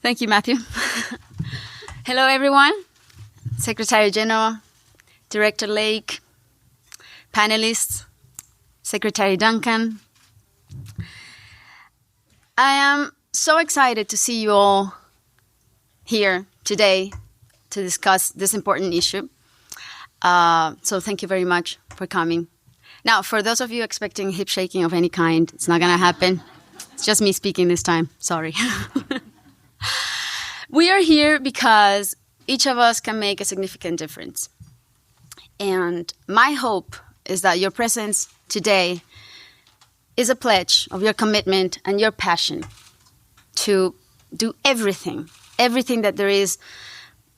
Thank you, Matthew. Hello, everyone. Secretary General, Director Lake, panelists, Secretary Duncan. I am so excited to see you all here today to discuss this important issue. So thank you very much for coming. Now, for those of you expecting hip shaking of any kind, it's not going to happen. It's just me speaking this time. Sorry. We are here because each of us can make a significant difference. And my hope is that your presence today is a pledge of your commitment and your passion to do everything that there is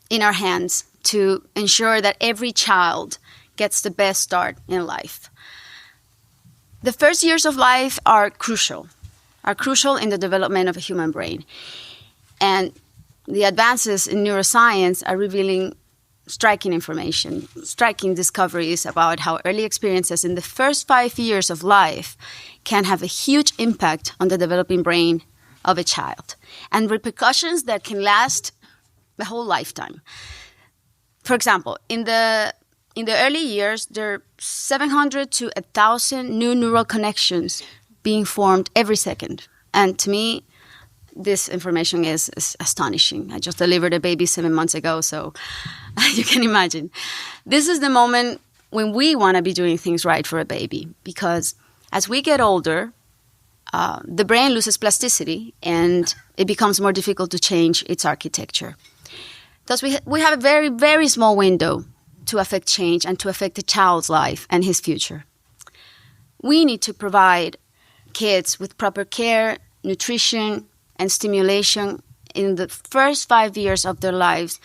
in our hands to ensure that every child gets the best start in life. The first years of life are crucial in the development of a human brain. And the advances in neuroscience are revealing striking information, striking discoveries about how early experiences in the first 5 years of life can have a huge impact on the developing brain of a child, and repercussions that can last the whole lifetime. For example, in the early years, there are 700 to 1,000 new neural connections being formed every second. And to me, this information is astonishing. I just delivered a baby 7 months ago, so you can imagine. This is the moment when we want to be doing things right for a baby, because as we get older, the brain loses plasticity and it becomes more difficult to change its architecture. Thus, we have a very, very small window to affect change and to affect the child's life and his future. We need to provide kids with proper care, nutrition, and stimulation in the first 5 years of their lives,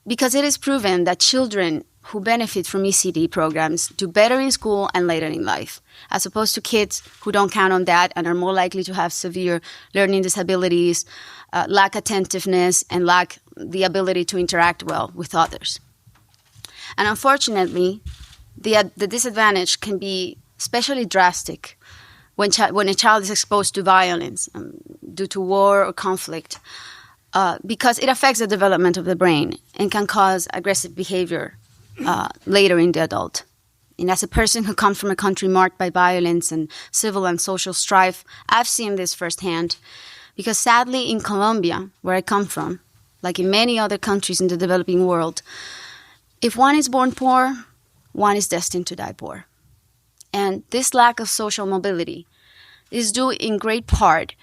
because it is proven that children who benefit from ECD programs do better in school and later in life, as opposed to kids who don't count on that and are more likely to have severe learning disabilities, lack attentiveness, and lack the ability to interact well with others. And unfortunately, the disadvantage can be especially drastic when a child is exposed to violence due to war or conflict, because it affects the development of the brain and can cause aggressive behavior later in the adult. And as a person who comes from a country marked by violence and civil and social strife, I've seen this firsthand, because sadly in Colombia, where I come from, like in many other countries in the developing world, if one is born poor, one is destined to die poor. And this lack of social mobility is due in great part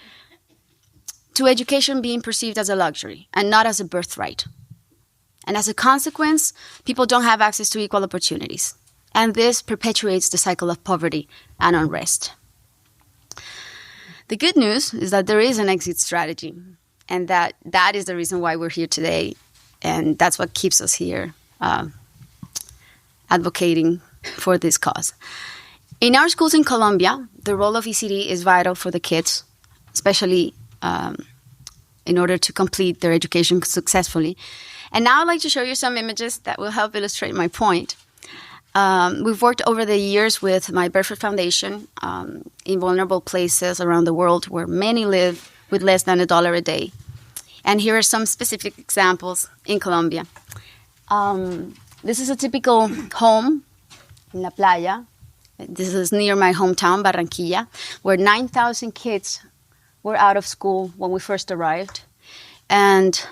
to education being perceived as a luxury and not as a birthright. And as a consequence, people don't have access to equal opportunities. And this perpetuates the cycle of poverty and unrest. The good news is that there is an exit strategy, and that is the reason why we're here today. And that's what keeps us here advocating for this cause. In our schools in Colombia, the role of ECD is vital for the kids, especially in order to complete their education successfully. And now I'd like to show you some images that will help illustrate my point. We've worked over the years with my Berford Foundation in vulnerable places around the world where many live with less than $1 a day. And here are some specific examples in Colombia. This is a typical home in La Playa. This is near my hometown, Barranquilla, where 9,000 kids were out of school when we first arrived. And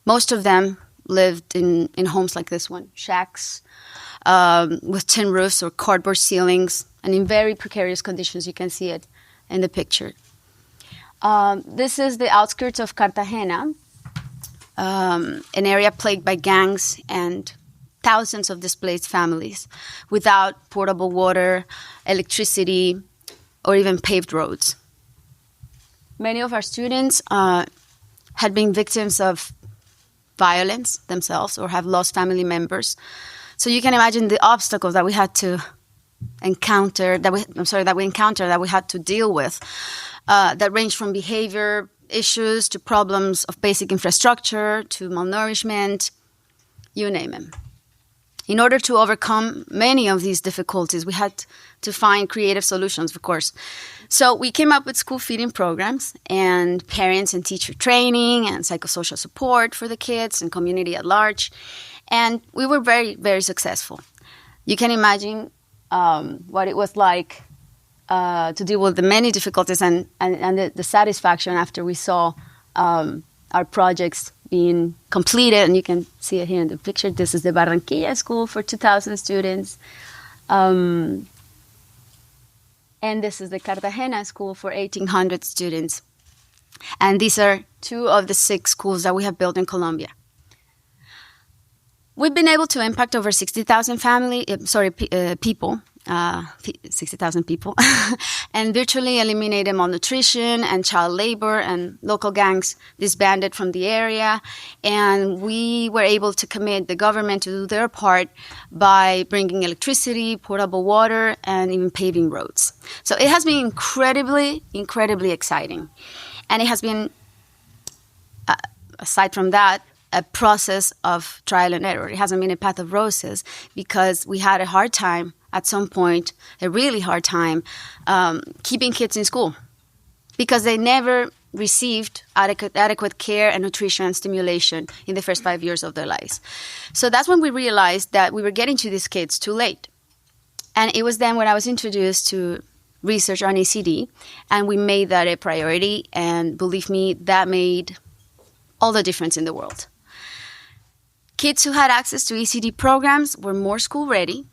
most of them lived in homes like this one, shacks with tin roofs or cardboard ceilings, and in very precarious conditions. You can see it in the picture. This is the outskirts of Cartagena, an area plagued by gangs and thousands of displaced families without potable water, electricity, or even paved roads. Many of our students had been victims of violence themselves or have lost family members. So you can imagine the obstacles that we had to encounter, that we had to deal with, that range from behavior issues to problems of basic infrastructure to malnourishment, you name it. In order to overcome many of these difficulties, we had to find creative solutions, of course. So we came up with school feeding programs and parents and teacher training and psychosocial support for the kids and community at large. And we were very, very successful. You can imagine what it was like to deal with the many difficulties and the satisfaction after we saw our projects being completed. And you can see it here in the picture. This is the Barranquilla School for 2,000 students. And this is the Cartagena School for 1,800 students. And these are 2 of the 6 schools that we have built in Colombia. We've been able to impact over 60,000 people, 60,000 people, and virtually eliminated malnutrition and child labor, and local gangs disbanded from the area. And we were able to commit the government to do their part by bringing electricity, potable water, and even paving roads. So it has been incredibly, incredibly exciting. And it has been, aside from that, a process of trial and error. It hasn't been a path of roses because we had a hard time at some point, a really hard time, keeping kids in school because they never received adequate care and nutrition and stimulation in the first 5 years of their lives. So that's when we realized that we were getting to these kids too late. And it was then when I was introduced to research on ECD, and we made that a priority. And believe me, that made all the difference in the world. Kids who had access to ECD programs were more school ready,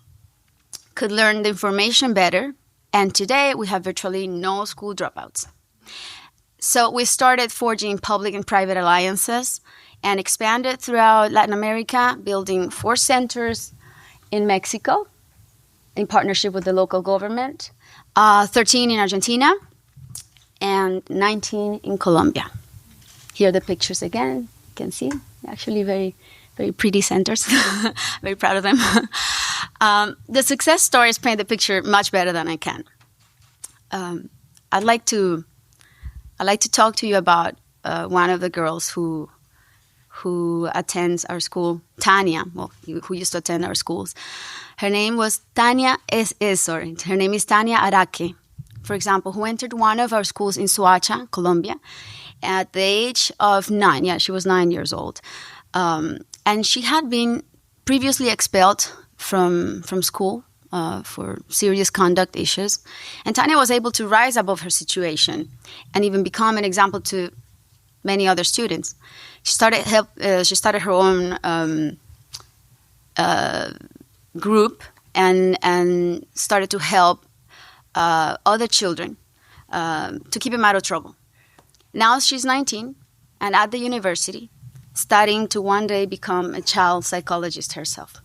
could learn the information better, and today we have virtually no school dropouts. So we started forging public and private alliances and expanded throughout Latin America, building 4 centers in Mexico in partnership with the local government, 13 in Argentina, and 19 in Colombia. Here are the pictures again. You can see actually very, very pretty centers. Very proud of them. The success stories paint the picture much better than I can. I'd like to talk to you about one of the girls who attends our school, Tanya. Well, who used to attend our schools. Her name was Tanya. Her name is Tanya Araque, for example, who entered one of our schools in Soacha, Colombia, at the age of 9. Yeah, she was 9 years old. And she had been previously expelled from school for serious conduct issues. And Tanya was able to rise above her situation and even become an example to many other students. She started her own group and started to help other children to keep them out of trouble. Now she's 19 and at the university, studying to one day become a child psychologist herself.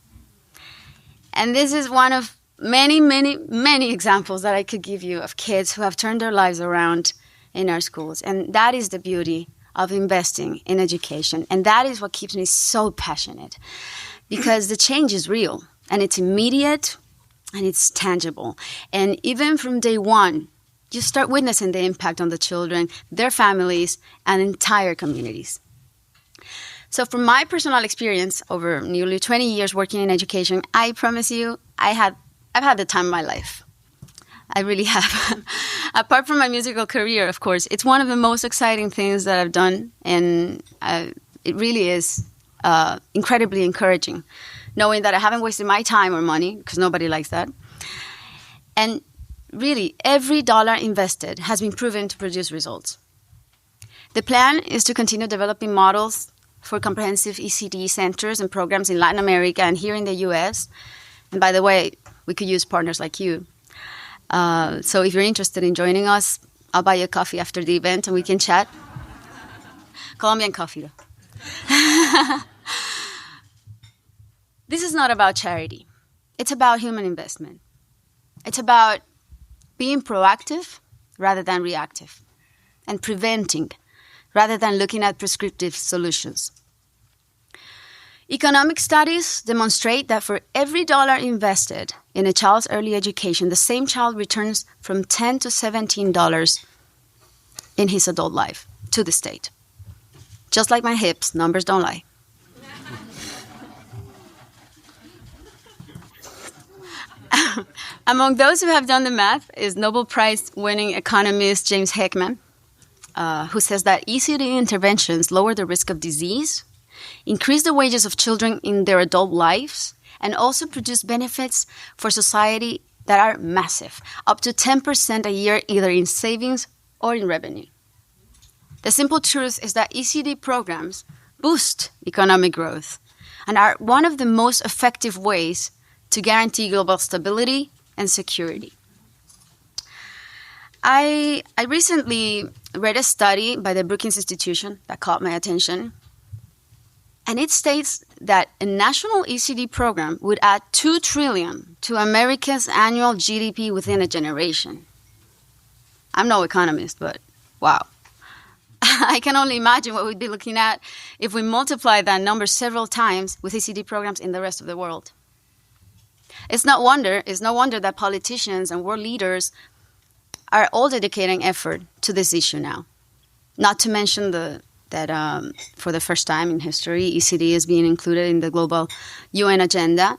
And this is one of many, many, many examples that I could give you of kids who have turned their lives around in our schools. And that is the beauty of investing in education. And that is what keeps me so passionate, because the change is real and it's immediate and it's tangible. And even from day one, you start witnessing the impact on the children, their families, and entire communities. So from my personal experience over nearly 20 years working in education, I promise you, I've had the time of my life. I really have. Apart from my musical career, of course, it's one of the most exciting things that I've done, and it really is incredibly encouraging, knowing that I haven't wasted my time or money, because nobody likes that. And really, every dollar invested has been proven to produce results. The plan is to continue developing models for comprehensive ECD centers and programs in Latin America and here in the US. And by the way, we could use partners like you. So if you're interested in joining us, I'll buy you a coffee after the event and we can chat. Colombian coffee, though. This is not about charity. It's about human investment. It's about being proactive rather than reactive, and preventing rather than looking at prescriptive solutions. Economic studies demonstrate that for every dollar invested in a child's early education, the same child returns from $10 to $17 in his adult life to the state. Just like my hips, numbers don't lie. Among those who have done the math is Nobel Prize-winning economist James Heckman, who says that ECD interventions lower the risk of disease, increase the wages of children in their adult lives, and also produce benefits for society that are massive, up to 10% a year either in savings or in revenue. The simple truth is that ECD programs boost economic growth and are one of the most effective ways to guarantee global stability and security. I recently read a study by the Brookings Institution that caught my attention, and it states that a national ECD program would add $2 trillion to America's annual GDP within a generation. I'm no economist, but wow. I can only imagine what we'd be looking at if we multiply that number several times with ECD programs in the rest of the world. It's no wonder that politicians and world leaders are all dedicating effort to this issue now. Not to mention that for the first time in history, ECD is being included in the global UN agenda.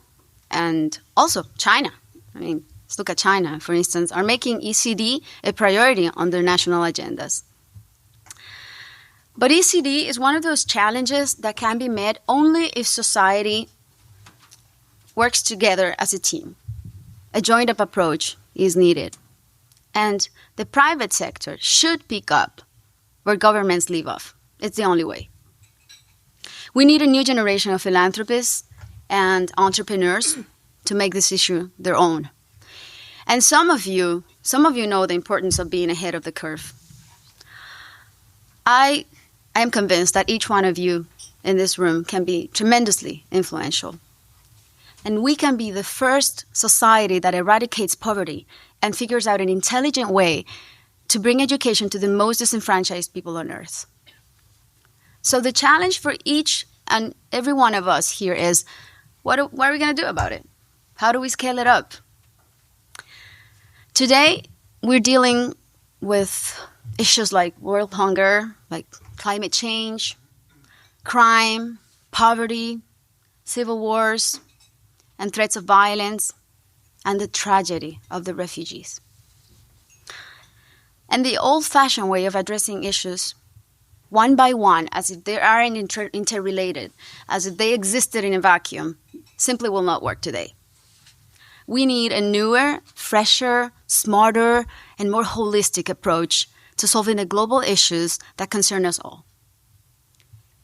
And also China. I mean, let's look at China, for instance, are making ECD a priority on their national agendas. But ECD is one of those challenges that can be met only if society works together as a team. A joined-up approach is needed. And the private sector should pick up where governments leave off. It's the only way. We need a new generation of philanthropists and entrepreneurs to make this issue their own. And some of you know the importance of being ahead of the curve. I am convinced that each one of you in this room can be tremendously influential. And we can be the first society that eradicates poverty and figures out an intelligent way to bring education to the most disenfranchised people on earth. So the challenge for each and every one of us here is, what are we going to do about it? How do we scale it up? Today, we're dealing with issues like world hunger, like climate change, crime, poverty, civil wars, and threats of violence, and the tragedy of the refugees. And the old-fashioned way of addressing issues one by one, as if they aren't interrelated, as if they existed in a vacuum, simply will not work today. We need a newer, fresher, smarter, and more holistic approach to solving the global issues that concern us all.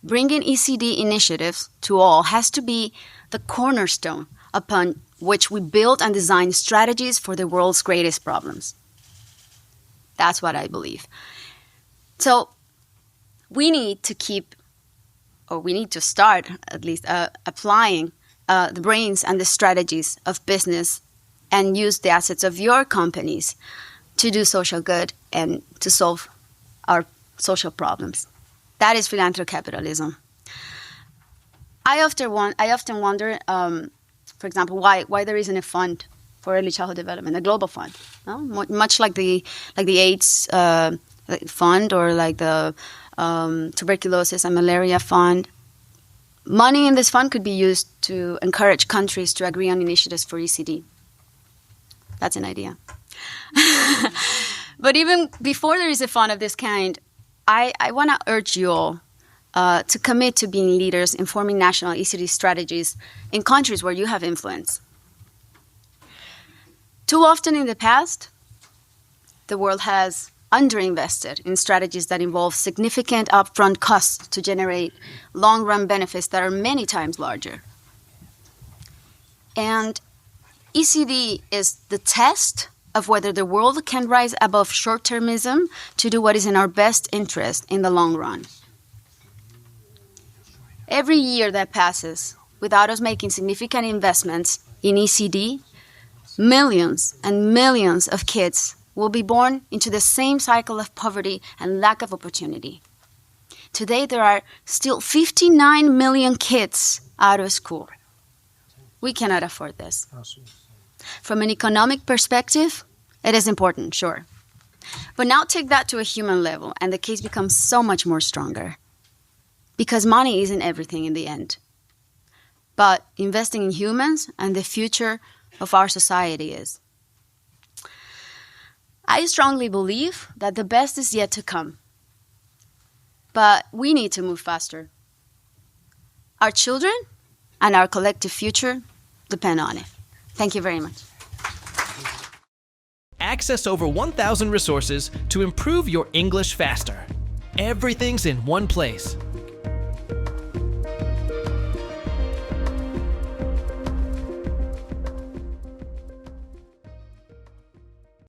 Bringing ECD initiatives to all has to be the cornerstone upon which we build and design strategies for the world's greatest problems. That's what I believe. So we need to start at least applying the brains and the strategies of business and use the assets of your companies to do social good and to solve our social problems. That is philanthrocapitalism. I often wonder, for example, why there isn't a fund for early childhood development, a global fund, no? Much like the AIDS fund or like the tuberculosis and malaria fund. Money in this fund could be used to encourage countries to agree on initiatives for ECD. That's an idea. But even before there is a fund of this kind, I want to urge you all to commit to being leaders in forming national ECD strategies in countries where you have influence. Too often in the past, the world has underinvested in strategies that involve significant upfront costs to generate long-run benefits that are many times larger. And ECD is the test of whether the world can rise above short-termism to do what is in our best interest in the long run. Every year that passes without us making significant investments in ECD, millions and millions of kids will be born into the same cycle of poverty and lack of opportunity. Today, there are still 59 million kids out of school. We cannot afford this. From an economic perspective, it is important, sure. But now take that to a human level, and the case becomes so much more stronger. Because money isn't everything in the end. But investing in humans and the future of our society is. I strongly believe that the best is yet to come. But we need to move faster. Our children and our collective future depend on it. Thank you very much. Access over 1,000 resources to improve your English faster. Everything's in one place.